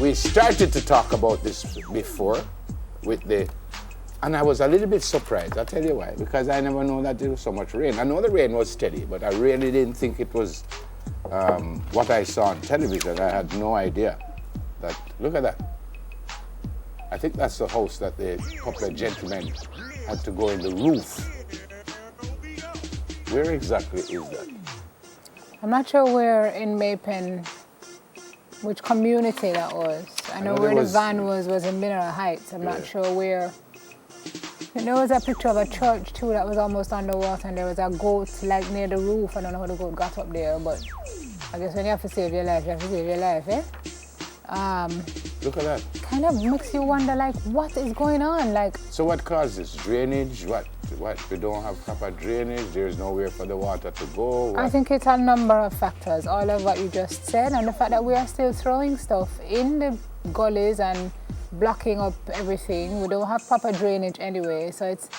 we started to talk about this before and I was a little bit surprised. I'll tell you why. Because I never knew that there was so much rain. I know the rain was steady, but I really didn't think it was what I saw on television. I had no idea. Look at that. I think that's the house that the couple of gentlemen had to go in the roof. Where exactly is that? I'm not sure where in Maypen, which community that was. I know where the van was in Mineral Heights. I'm not sure where. There was a picture of a church too that was almost underwater, and there was a goat like near the roof. I don't know how the goat got up there, but I guess when you have to save your life, you have to save your life, eh? Look at that. Kind of makes you wonder, like, what is going on? Like. So what causes drainage? What? We don't have proper drainage. There's nowhere for the water to go. What? I think it's a number of factors. All of what you just said, and the fact that we are still throwing stuff in the gullies and blocking up everything. We don't have proper drainage anyway. So it's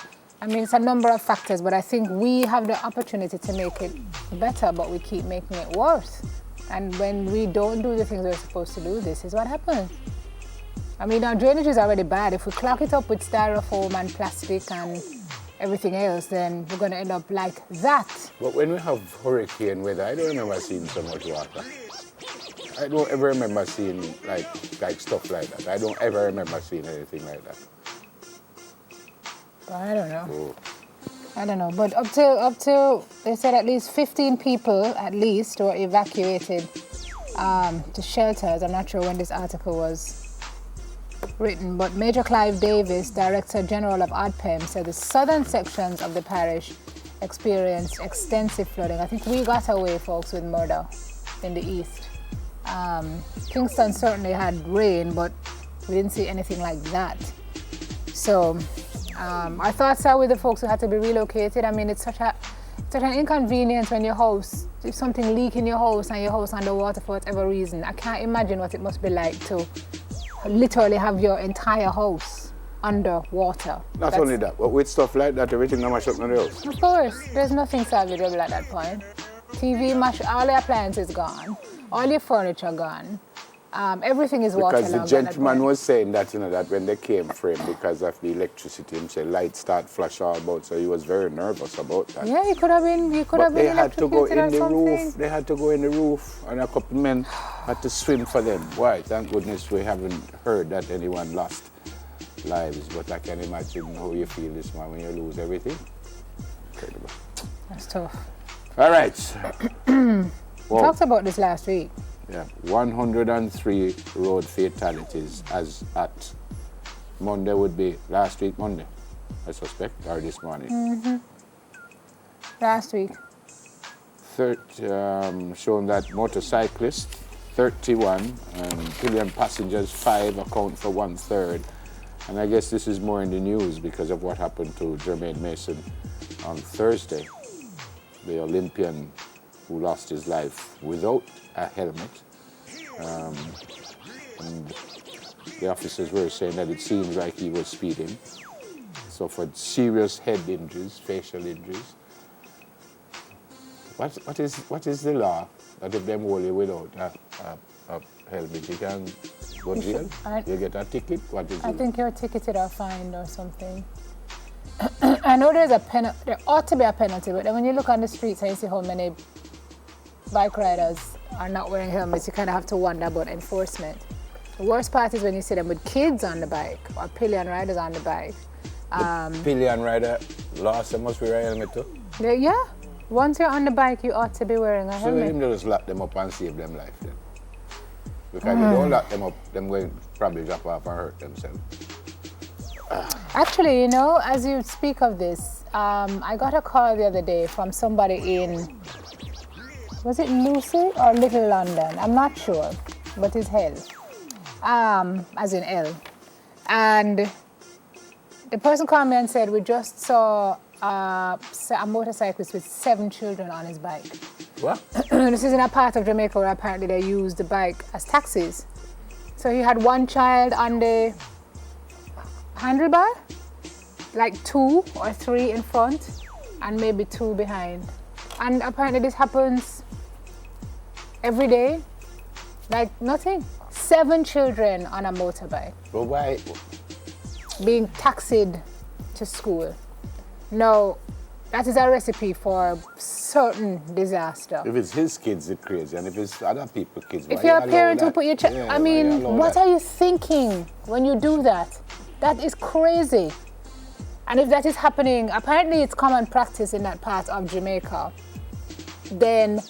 a number of factors. But I think we have the opportunity to make it better, but we keep making it worse. And when we don't do the things we're supposed to do, this is what happens. Our drainage is already bad. If we clog it up with styrofoam and plastic and everything else, then we're going to end up like that. But when we have hurricane weather, I don't remember seeing so much water. I don't ever remember seeing like stuff like that. I don't ever remember seeing anything like that. I don't know. Oh. I don't know, but up till they said at least 15 people at least were evacuated to shelters. I'm not sure when this article was written, but Major Clive Davis, Director General of ODPEM, said the southern sections of the parish experienced extensive flooding. I think we got away, folks, with murder in the east. Kingston certainly had rain, but we didn't see anything like that. So our thoughts are with the folks who had to be relocated. It's such an inconvenience when if something leaks in your house and your house underwater for whatever reason. I can't imagine what it must be like to literally have your entire house underwater. Not only that, but with stuff like that, everything that mash up in the house. Of course, there's nothing salvageable at that point. TV, all the appliances gone, all your furniture gone. Everything is waterlogged. Because the gentleman was saying that, that when they came for him, because of the electricity, and say lights start flash all about, so he was very nervous about that. Yeah, he could have been. They had to go in the roof. They had to go in the roof, and a couple men had to swim for them. Why? Thank goodness we haven't heard that anyone lost lives. But I can imagine how you feel this morning when you lose everything. Incredible. That's tough. All right. We talked about this last week. Yeah, 103 road fatalities as at Monday would be last week Monday, I suspect, or this morning. Mm-hmm. Last week. Showing that motorcyclists, 31, and pillion passengers, 5, account for 1/3. And I guess this is more in the news because of what happened to Jermaine Mason on Thursday, the Olympian who lost his life without a helmet. And the officers were saying that it seems like he was speeding. Suffered serious head injuries, facial injuries. What is the law that if them hold you without a helmet, you can go to jail? You get a ticket? What is it? I think you're ticketed or fined or something. I know there ought to be a penalty, but then when you look on the streets and you see how many bike riders are not wearing helmets, you kind of have to wonder about enforcement. The worst part is when you see them with kids on the bike or pillion riders on the bike. The pillion rider lost, they must wear a helmet too? Yeah. Once you're on the bike, you ought to be wearing a helmet. So you just lock them up and save them life then? Because if you don't lock them up, them will probably drop off and hurt themselves. Actually, as you speak of this, I got a call the other day from somebody in, was it Lucy or Little London? I'm not sure, but it's Hell, as in L. And the person called me and said, we just saw a motorcyclist with 7 children on his bike. What? This is in a part of Jamaica where apparently they use the bike as taxis. So he had 1 child on the handlebar, like 2 or 3 in front, and maybe 2 behind. And apparently this happens every day, like nothing. 7 children on a motorbike But why? being taxied to school. Now, that is a recipe for certain disaster. If it's his kids, it's crazy. And if it's other people's kids, If why you're you a allow parent who that? put your child, Yeah, I why you mean, allow what that? are you thinking when you do that? That is crazy. And if that is happening, apparently it's common practice in that part of Jamaica, then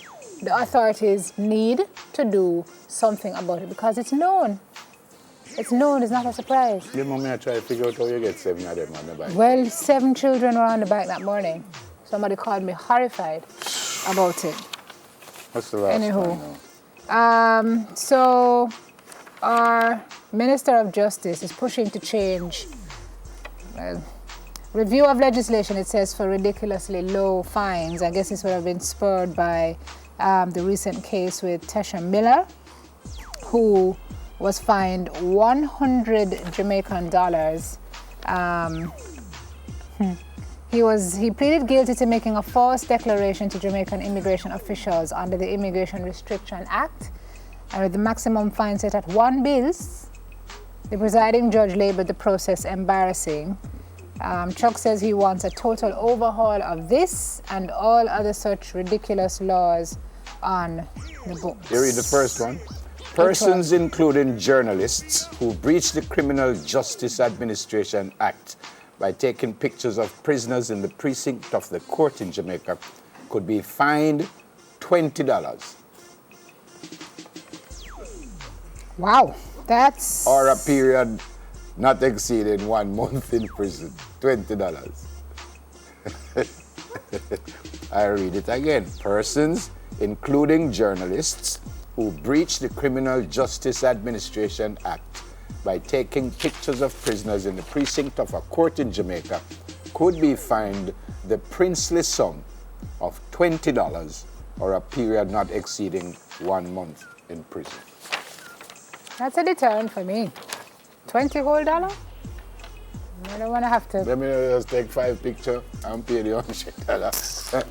the authorities need to do something about it because it's known. It's known, it's not a surprise. Your mommy, I try to figure out how you get 7 of them on the bike. Well, 7 children were on the bike that morning. Somebody called me horrified about it. What's the last Anywho. one now? So our Minister of Justice is pushing to change review of legislation, it says, for ridiculously low fines. I guess this would have been spurred by the recent case with Tesha Miller, who was fined 100 Jamaican dollars. He pleaded guilty to making a false declaration to Jamaican immigration officials under the Immigration Restriction Act, and with the maximum fine set at 1 bills. The presiding judge labeled the process embarrassing. Chuck says he wants a total overhaul of this and all other such ridiculous laws on the books. You read the first one. Persons, including journalists, who breach the Criminal Justice Administration Act by taking pictures of prisoners in the precinct of the court in Jamaica could be fined $20. Wow, that's... Or a period not exceeding 1 month in prison. $20. I read it again. Persons, including journalists, who breach the Criminal Justice Administration Act by taking pictures of prisoners in the precinct of a court in Jamaica could be fined the princely sum of $20 or a period not exceeding 1 month in prison. That's a deterrent for me. $20 whole dollar? I don't want to have to... Let me just take 5 pictures and pay the $100.